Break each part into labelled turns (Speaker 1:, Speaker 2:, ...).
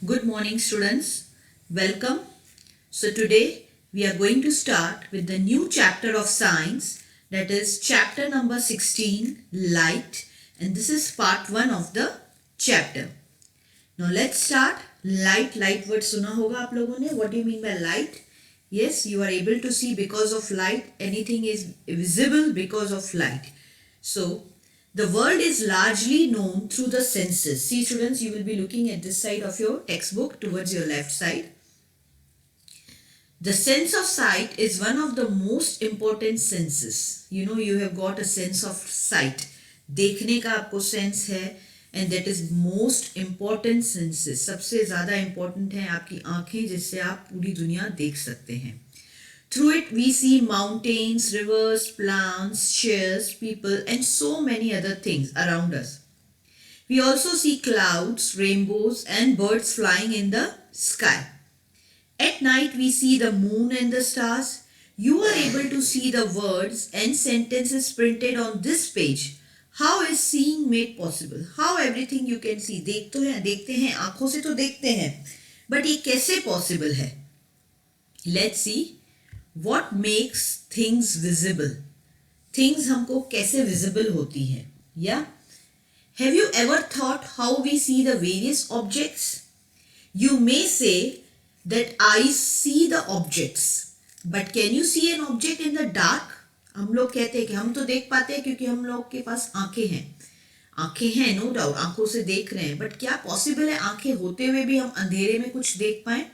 Speaker 1: Good morning, students. Welcome. So, today we are going to start with the new chapter of science, that is, chapter number 16, Light, and this is part 1 of the chapter. Now, let's start. Light word सुना होगा आप लोगों ने. What do you mean by light? Yes, you are able to see because of light. Anything is visible because of light. So, the world is largely known through the senses. See, students, you will be looking at this side of your textbook towards your left side. The sense of sight is one of the most important senses. You know, you have got a sense of sight. देखने का आपको sense है, and that is most important senses. सबसे ज़्यादा important है आपकी आँखें, जिससे आप पूरी दुनिया देख सकते हैं. Through it, we see mountains, rivers, plants, chairs, people, and so many other things around us. We also see clouds, rainbows, and birds flying in the sky. At night, we see the moon and the stars. You are able to see the words and sentences printed on this page. How is seeing made possible? How everything you can see? देखते हैं, आँखों से तो देखते हैं, but ये कैसे possible है? Let's see. What makes things visible? Things हमको कैसे visible होती हैं? Yeah? Have you ever thought how we see the various objects? You may say that eyes see the objects, but can you see an object in the dark? हम लोग कहते हैं कि हम तो देख पाते हैं क्योंकि हम लोग के पास आंखें हैं. आंखें हैं, नो डाउट, आंखों से देख रहे हैं, बट क्या पॉसिबल है आंखें होते हुए भी हम अंधेरे में कुछ देख पाए?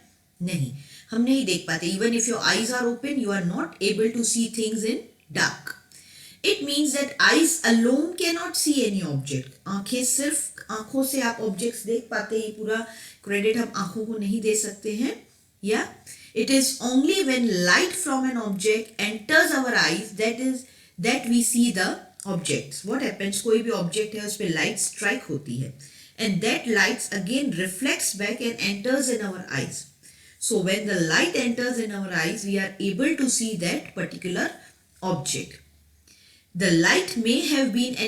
Speaker 1: नहीं, हम नहीं देख पाते. Even if your eyes are open, you are not able to see things in dark. It means that eyes alone can not see any object. आंखें, सिर्फ आंखों से आप ऑब्जेक्ट्स देख पाते हैं, ये पूरा क्रेडिट हम आंखों को नहीं दे सकते हैं. या it is only when light from an object enters our eyes that we see the objects. What happens? कोई भी object है, उस पे light strike होती है, and that light again reflects back and enters in our eyes. So when the light enters in our eyes, we are able to see that particular object. The light may have been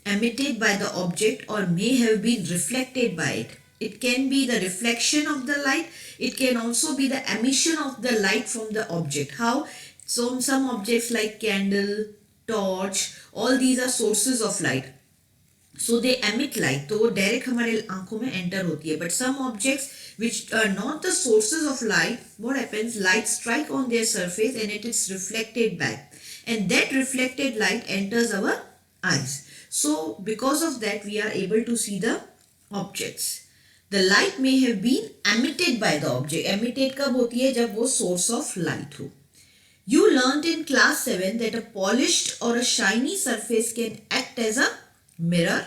Speaker 1: emitted by the object or may have been reflected by it. It can be the reflection of the light. It can also be the emission of the light from the object. How? So some objects like candle, torch, all these are sources of light. So they emit light. तो वो direct हमारे आंखों में enter होती है. But some objects which are not the sources of light, what happens? Light strike on their surface and it is reflected back. And that reflected light enters our eyes. So because of that, we are able to see the objects. The light may have been emitted by the object. Emitted कब होती है? जब वो source of light हो. You learnt in class 7 that a polished or a shiny surface can act as a mirror.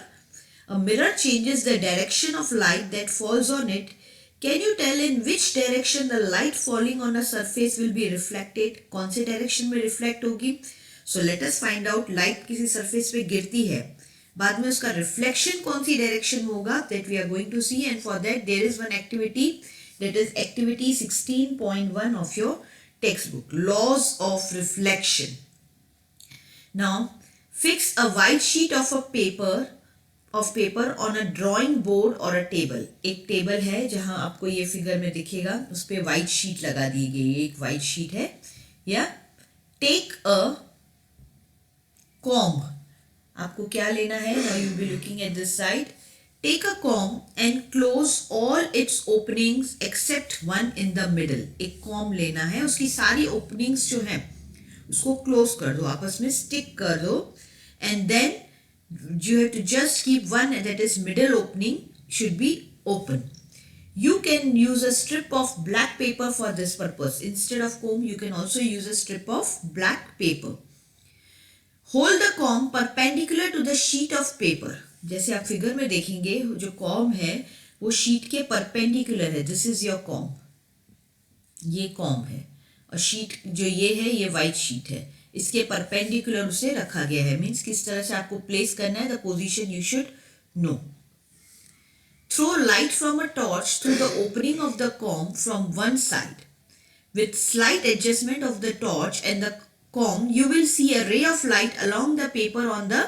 Speaker 1: A mirror changes the direction of light that falls on it. Can you tell in which direction the light falling on a surface will be reflected? कौन से direction में reflect होगी? So let us find out. Light किसी surface पे गिरती है, बाद में उसका रिफ्लेक्शन कौन सी डायरेक्शन में होगा, that we are going to see. And for that there is one activity, that is activity 16.1 of your textbook, laws of reflection. Now fix a white sheet of paper on a drawing board or a table. एक table है जहां आपको ये figure में दिखेगा, उस पे white sheet लगा दी गई है, एक व्हाइट शीट है. या टेक अ comb. आपको क्या लेना है? Now you will be looking at this side. Take a comb and close all its openings except one in the middle. एक comb लेना है, उसकी सारी openings जो हैं उसको close कर दो, आपस में stick कर दो, and then you have to just keep one, that is middle opening should be open. You can use a strip of black paper for this purpose. Instead of comb, you can also use a strip of black paper. Hold the comb perpendicular to the sheet of paper. जैसे आप figure में देखेंगे, जो com है वो sheet के perpendicular है. This is your com, ये कॉम है, और शीट जो ये है, ये वाइट शीट है, इसके परपेंडिकुलर उसे रखा गया है. मीन्स किस तरह से आपको प्लेस करना है, the position you should know. Throw light from a torch through the opening of the comb from one side. With slight adjustment of the torch and the comb, you will see a ray of light along the paper on the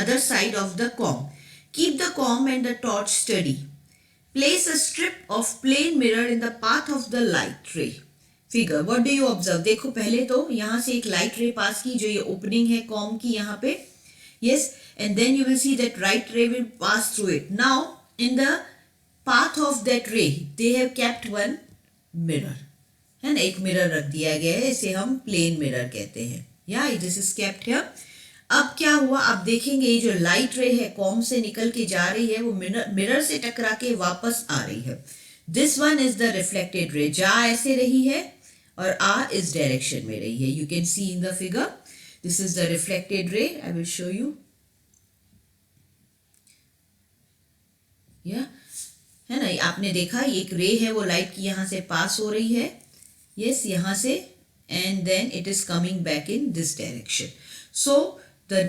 Speaker 1: other side of the comb. Keep the comb and the torch steady. Place a strip of plain mirror in the path of the light ray. Figure, what do you observe? देखो पहले तो यहाँ से एक light ray pass की, जो ये opening है comb की यहाँ पे. Yes, and then you will see that light ray will pass through it. Now, in the path of that ray, they have kept one mirror. है ना, एक मिरर रख दिया गया है, इसे हम प्लेन मिरर कहते हैं. या दिस इज केप्ट हियर. अब क्या हुआ, आप देखेंगे ये जो लाइट रे है कॉम से निकल के जा रही है, वो मिरर से टकरा के वापस आ रही है. This one is the reflected रे. जा ऐसे रही है और आ इस डायरेक्शन में रही है. You can see in the figure, this is the reflected रे. I will show you. या है ना, आपने देखा एक रे है वो लाइट की यहाँ से पास हो रही है. यस, यहाँ से, and then it is coming back in this direction. So the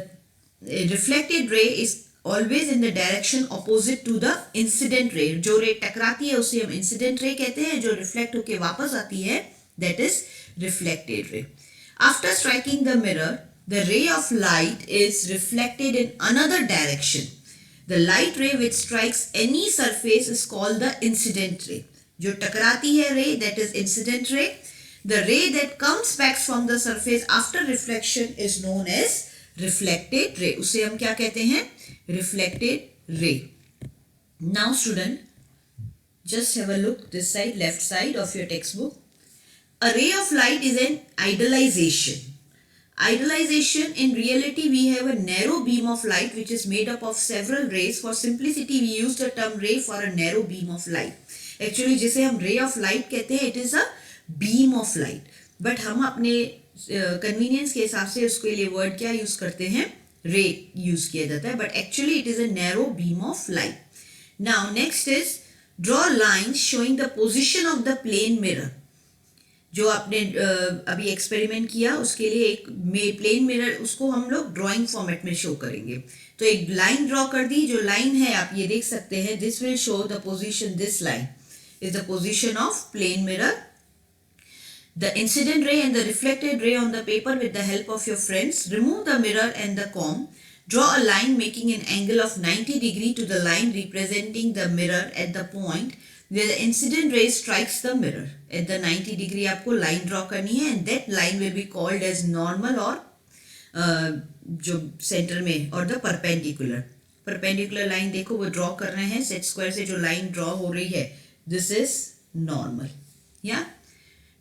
Speaker 1: reflected ray is always in the direction opposite to the incident ray. जो रे टकराती है उसे हम incident ray कहते हैं, जो reflect होके वापस आती है that is reflected ray. After striking the mirror, the ray of light is reflected in another direction. The light ray which strikes any surface is called the incident ray. जो टकराती है ray, that is incident ray. The ray that comes back from the surface after reflection is known as reflected ray. उसे हम क्या कहते हैं? Reflected ray. Now student, just have a look this side, left side of your textbook. A ray of light is an idealization. Idealization, in reality we have a narrow beam of light which is made up of several rays. For simplicity we use the term ray for a narrow beam of light. Actually जिसे हम ray of light कहते हैं, it is a beam of light. But हम अपने convenience के हिसाब से उसके लिए word क्या use करते हैं? ray use किया जाता है. But actually it is a narrow beam of light. Now next is draw lines showing the position of the plane mirror. जो आपने अभी एक्सपेरिमेंट किया उसके लिए एक प्लेन मिरर, उसको हम लोग ड्राइंग फॉर्मेट में शो करेंगे. तो एक लाइन ड्रॉ कर दी. जो लाइन है आप ये देख सकते हैं, this will show the position. This line is the position of plane mirror. The incident ray and the reflected ray on the paper with the help of your friends. Remove the mirror and the comb. Draw a line making an angle of 90 degree to the line representing the mirror at the point where the incident ray strikes the mirror. At the 90 degree आपको line draw करनी है, and that line will be called as normal or जो center में, और the perpendicular. Perpendicular line देखो वो draw कर रहे हैं. set square से जो line draw हो रही है, this is normal. Yeah.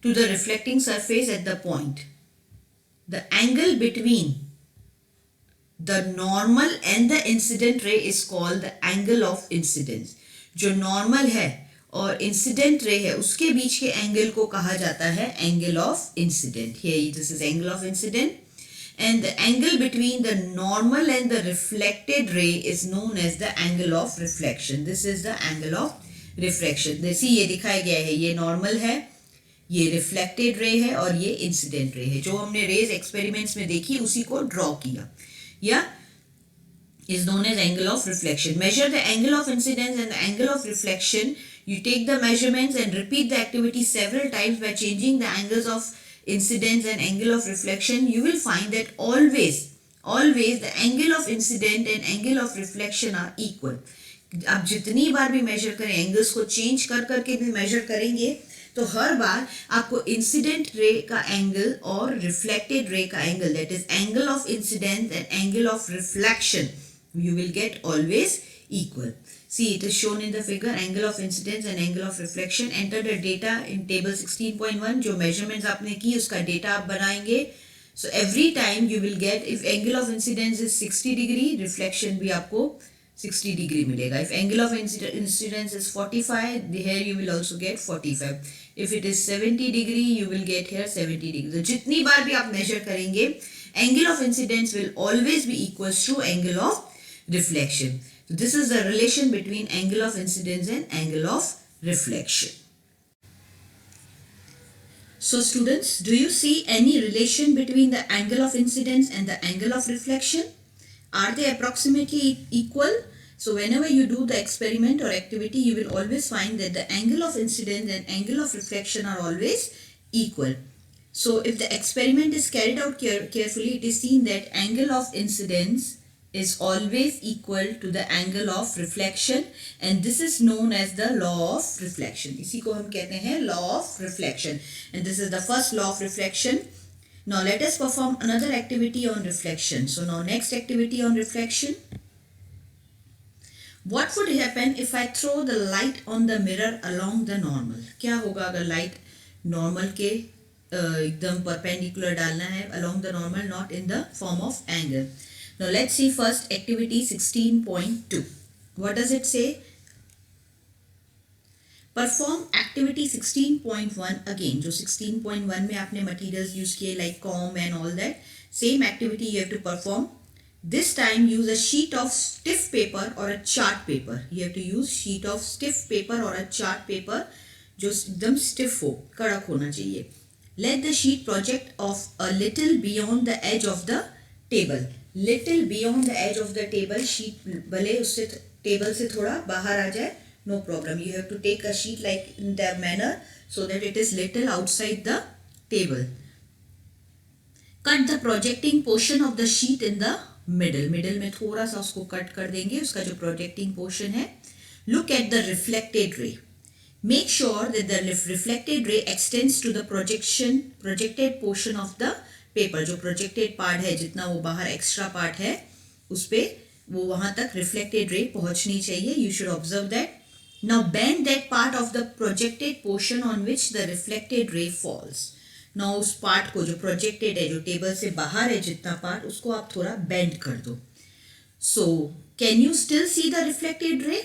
Speaker 1: To the reflecting surface at the point. The angle between the normal and the incident ray is called the angle of incidence. जो normal है और incident ray है उसके बीच के angle को कहा जाता है angle of incident. Here this is angle of incident, and the angle between the normal and the reflected ray is known as the angle of reflection. This is the angle of refraction. देखिए ये दिखाया गया है, ये normal है, ये reflected ray है और ये इंसिडेंट रे है. जो हमने रेज एक्सपेरिमेंट्स में देखी उसी को ड्रॉ किया. या is known as angle of reflection. Measure the angle of incidence and the angle of reflection. You take the measurements and repeat the activity several times by changing the angles of incidence and angle of reflection. You will find that always the angle of incident and angle of reflection are equal. आप जितनी बार भी major करें, angles को change कर करके भी major करेंगे, तो हर बार आपको इंसिडेंट रे का एंगल और रिफ्लेक्टेड रे का angle, that is angle of incidence and angle of reflection, you will get always equal. See, it is shown in the figure, angle of incidence and angle of reflection. Enter the data in table 16.1. जो measurements आपने की उसका data आप बनाएंगे. So every time you will get, if angle of incidence is 60 degree, reflection भी आपको 60 degree मिलेगा. If angle of incidence is 45, here you will also get 45. If it is 70 degree, you will get here 70 degree. So जितनी बार भी आप measure करेंगे, angle of incidence will always be equal to angle of reflection. So this is the relation between angle of incidence and angle of reflection. So students, do you see any relation between the angle of incidence and the angle of reflection? Are they approximately equal? So whenever you do the experiment or activity, you will always find that the angle of incidence and angle of reflection are always equal. So if the experiment is carried out carefully, it is seen that angle of incidence is always equal to the angle of reflection, and this is known as the law of reflection. इसी को हम कहते हैं law of reflection, and this is the first law of reflection. Now let us perform another activity on reflection. So now next activity on reflection. What would happen if I throw the light on the mirror along the normal? क्या होगा अगर light normal के एकदम perpendicular डालना है along the normal, not in the form of angle. Now let's see first activity 16.2. What does it say? Perform activity 16.1 again. जो 16.1 में आपने materials use किए like comb and all that, same activity you have to perform. This time use a sheet of stiff paper or a chart paper. You have to use sheet of stiff paper or a chart paper जो एकदम stiff हो, कड़क होना चाहिए. Let the sheet project off a little beyond the edge of the table. Little beyond the edge of the table. sheet भले उससे table से थोड़ा बाहर आ जाए, no problem. You have to take a sheet like in that manner so that it is little outside the table. Cut the projecting portion of the sheet in the middle. Middle में थोड़ा सा उसको cut कर देंगे, उसका जो projecting portion है. Look at the reflected ray. Make sure that the reflected ray extends to the projected portion of the paper. जो प्रोजेक्टेड पार्ट है, जितना वो बाहर एक्स्ट्रा पार्ट है उस पे वो वहां तक रिफ्लेक्टेड रे पहुंचनी चाहिए. You should observe that. Now bend that part of the projected portion on which the reflected ray falls. Now उस पार्ट को जो प्रोजेक्टेड है, जो टेबल से बाहर है जितना पार्ट, उसको आप थोड़ा बेंड कर दो. So can you still see the reflected रे?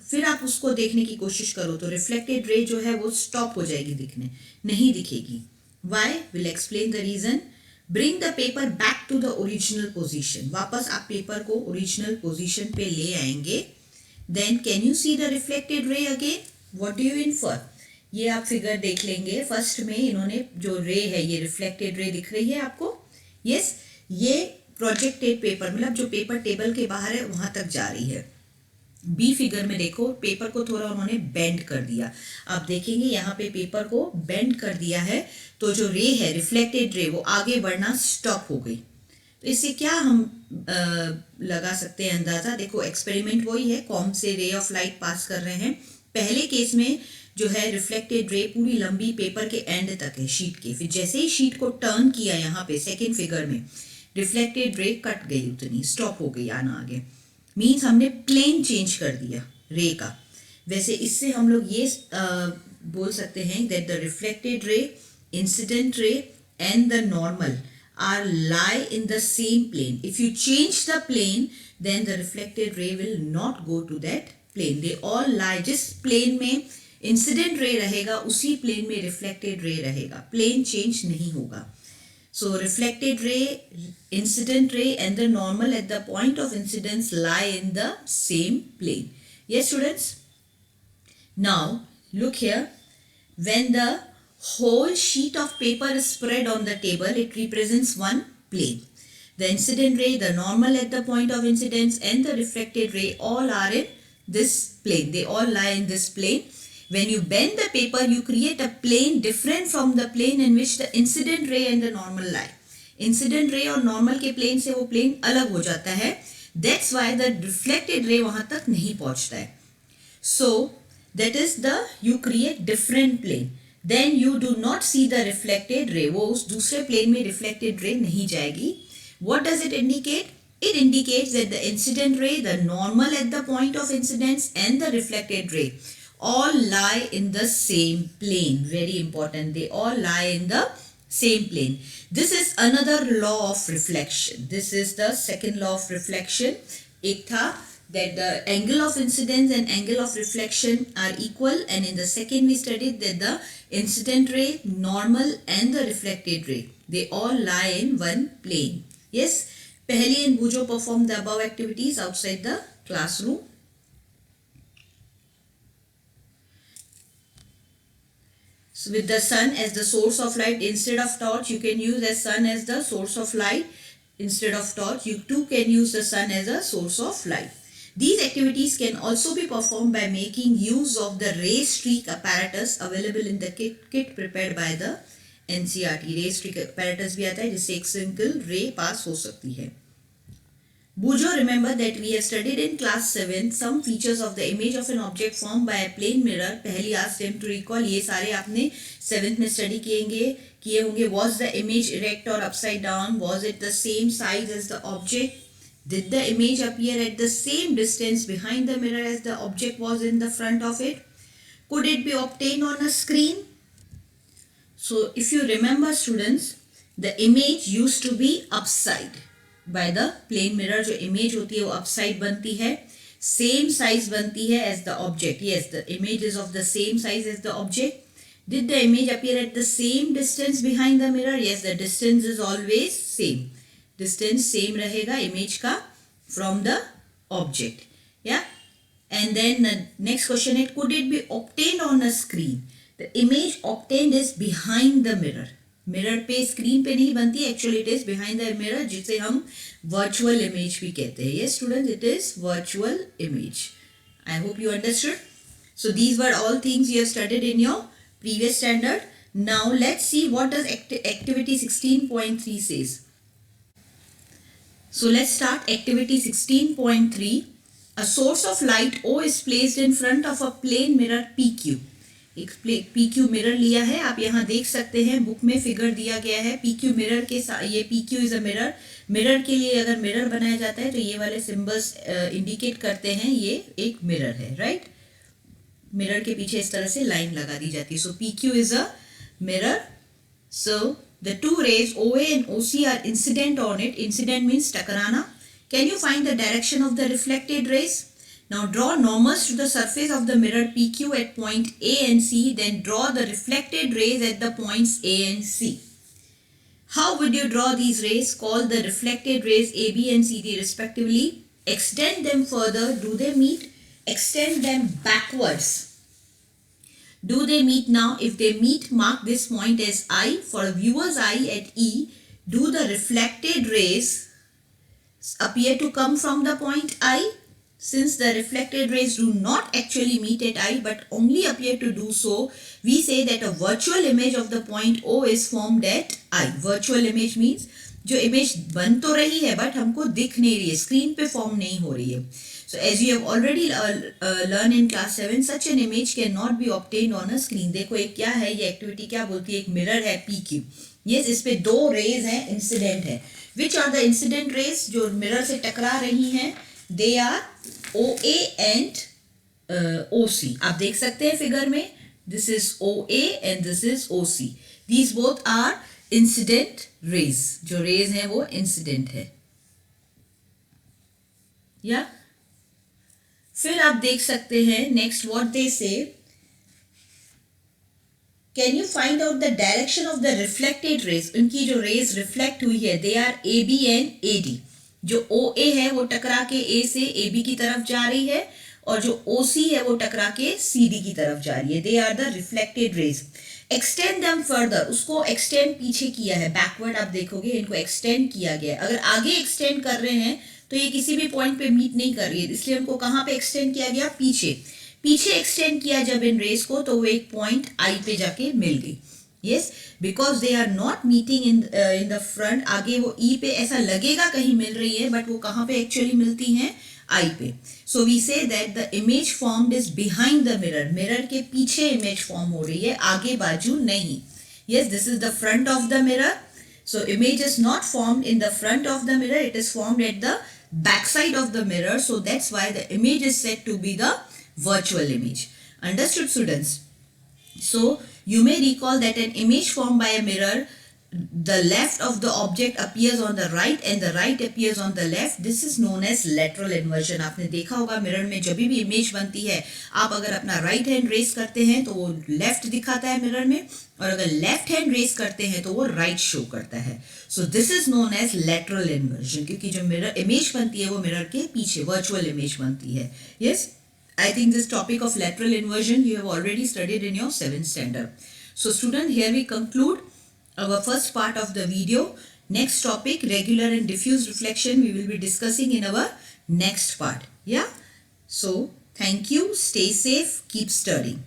Speaker 1: फिर आप उसको देखने की कोशिश करो तो रिफ्लेक्टेड रे जो है वो स्टॉप हो जाएगी दिखने, नहीं दिखेगी. Why? Will explain the reason. Bring the paper back to the original position. वापस आप पेपर को ओरिजिनल पोजीशन पे ले आएंगे. Then can you see the reflected ray again? What do you infer? ये आप फिगर देख लेंगे. फर्स्ट में इन्होंने जो रे है, ये रिफ्लेक्टेड रे दिख रही है आपको. यस, ये प्रोजेक्टेड पेपर मतलब जो पेपर टेबल के बाहर है वहां तक जा रही है. बी फिगर में देखो, पेपर को थोड़ा उन्होंने बेंड कर दिया. आप देखेंगे यहाँ पे पेपर को बेंड कर दिया है, तो जो रे है रिफ्लेक्टेड रे वो आगे बढ़ना स्टॉप हो गई. तो इससे क्या हम लगा सकते हैं अंदाज़ा? देखो एक्सपेरिमेंट वही है, कॉम से रे ऑफ लाइट पास कर रहे हैं. पहले केस में जो है रिफ्लेक्टेड रे पूरी लंबी पेपर के एंड तक है शीट के. फिर जैसे ही शीट को टर्न किया यहाँ पे सेकेंड फिगर में, रिफ्लेक्टेड रे कट गई, उतनी स्टॉप हो गई आना आगे. मीन्स हमने प्लेन चेंज कर दिया रे का. वैसे इससे हम लोग ये बोल सकते हैं दैट द रिफ्लेक्टेड रे, incident ray and the normal are lie in the same plane. If you change the plane, then the reflected ray will not go to that plane. They all lie. जिस plane में incident ray रहेगा उसी plane में reflected ray रहेगा. Plane change नहीं होगा. So reflected ray, incident ray and the normal at the point of incidence lie in the same plane. Yes students? Now look here. When the whole sheet of paper is spread on the table, it represents one plane. The incident ray, the normal at the point of incidence and the reflected ray all are in this plane. They all lie in this plane. When you bend the paper, you create a plane different from the plane in which the incident ray and the normal lie. Incident ray और normal के plane से वो plane अलग हो जाता है. That's why the reflected ray वहाँ तक नहीं पहुँचता है. So that is the you create different plane. Then you do not see the reflected ray. वो उस दूसरे plane में reflected ray नहीं जाएगी. What does it indicate? It indicates that the incident ray, the normal at the point of incidence and the reflected ray all lie in the same plane. Very important. They all lie in the same plane. This is another law of reflection. This is the second law of reflection. एक था that the angle of incidence and angle of reflection are equal, and in the second we studied that the incident ray, normal and the reflected ray, they all lie in one plane. Yes, Paheli and Bujo performed the above activities outside the classroom. So with the sun as the source of light, instead of torch you can use the sun as the source of light. Instead of torch you too can use the sun as a source of light. These activities can also be performed by making use of the ray streak apparatus available in the kit prepared by the NCERT. ray streak apparatus भी आता है जिससे एक single ray पास हो सकती है. Bujo, remember that we have studied in class 7 some features of the image of an object formed by a plane mirror. पहली asked him to recall. ये सारे आपने 7th में study किए होंगे. Was the image erect or upside down? Was it the same size as the object? Did the image appear at the same distance behind the mirror as the object was in the front of it? Could it be obtained on a screen? So if you remember students, the image used to be upside. By the plane mirror जो image होती है वो upside बनती है, same size बनती है as the object. Yes, the image is of the same size as the object. Did the image appear at the same distance behind the mirror? Yes, the distance is always same. Distance same रहेगा image का from the object. Yeah. And then the next question is, could it be obtained on a screen? The image obtained is behind the mirror. Mirror पे screen पे नहीं बनती, actually it is behind the mirror, जिसे हम virtual image भी कहते हैं. Yes student, it is virtual image. I hope you understood. So these were all things you have studied in your previous standard. Now let's see what does activity 16.3 says. So let's start activity 16.3. A source of light O is placed in front of a plane mirror PQ. एक PQ mirror लिया है, आप यहाँ देख सकते हैं book में figure दिया गया है. PQ मिरर के ये PQ is a mirror. Mirror के लिए अगर मिरर बनाया जाता है तो ये वाले सिंबल्स इंडिकेट करते हैं ये एक मिरर है, राइट. मिरर के पीछे इस तरह से लाइन लगा दी जाती है. सो PQ is a mirror. So the two rays OA and OC are incident on it. Incident means टकराना. Can you find the direction of the reflected rays? Now draw normals to the surface of the mirror PQ at point A and C. Then draw the reflected rays at the points A and C. How would you draw these rays? Call the reflected rays A, B and C, D respectively. Extend them further. Do they meet? Extend them backwards. Do they meet now? If they meet, mark this point as I. For a viewer's eye at E, do the reflected rays appear to come from the point I? Since the reflected rays do not actually meet at I but only appear to do so, we say that a virtual image of the point O is formed at I. Virtual image means जो image बन तो रही है but हमको दिख नहीं रही है, screen पे form नहीं हो रही है. So as you have already learned in class 7, such an image cannot be obtained on a screen. देखो एक क्या है, ये एक्टिविटी क्या बोलती है, एक मिरर है PQ. Yes, इस पे दो रेज हैं, इंसिडेंट है. Which are the incident rays जो मिरर से टकरा रही हैं? They are OA and OC. आप देख सकते हैं फिगर में, this is OA and this is OC. These both are incident rays. जो rays हैं वो incident है. या फिर आप देख सकते हैं next what they say. Can you find out the direction of the reflected rays? उनकी जो rays reflect हुई है, they are AB and AD. जो OA है वो टकरा के A से AB की तरफ जा रही है और जो OC है वो टकरा के CD की तरफ जा रही है. They are the reflected rays. Extend them further. उसको extend पीछे किया है, backward आप देखोगे इनको extend किया गया है. अगर आगे extend कर रहे हैं तो ये किसी भी point पे meet नहीं कर रही है, इसलिए उनको कहाँ पे extend किया गया? पीछे extend किया जब इन rays को तो वो एक point I पे जाके मिल गई. Yes, because they are not meeting in the front. आगे वो E पे ऐसा लगेगा कहीं मिल रही है but वो कहाँ पे actually मिलती हैं? I पे. So we say that the image formed is behind the mirror. Mirror के पीछे image form हो रही है, आगे बाजू नहीं. Yes, this is the front of the mirror. So image is not formed in the front of the mirror. It is formed at the back side of the mirror. So that's why the image is said to be the virtual image. Understood, students? So you may recall that an image formed by a mirror, the left of the object appears on the right and the right appears on the left. This is known as lateral inversion. आपने देखा होगा mirror में जब भी image बनती है, आप अगर अपना राइट हैंड रेस करते हैं तो वो लेफ्ट दिखाता है मिरर में, और अगर लेफ्ट हैंड रेस करते हैं तो वो राइट शो करता है. So this is known as lateral inversion, क्योंकि जो मिरर इमेज बनती है वो मिरर के पीछे वर्चुअल इमेज बनती है. Yes, I think this topic of lateral inversion you have already studied in your 7th standard. So student, here we conclude our first part of the video. Next topic, regular and diffuse reflection, we will be discussing in our next part. Yeah. So thank you. Stay safe. Keep studying.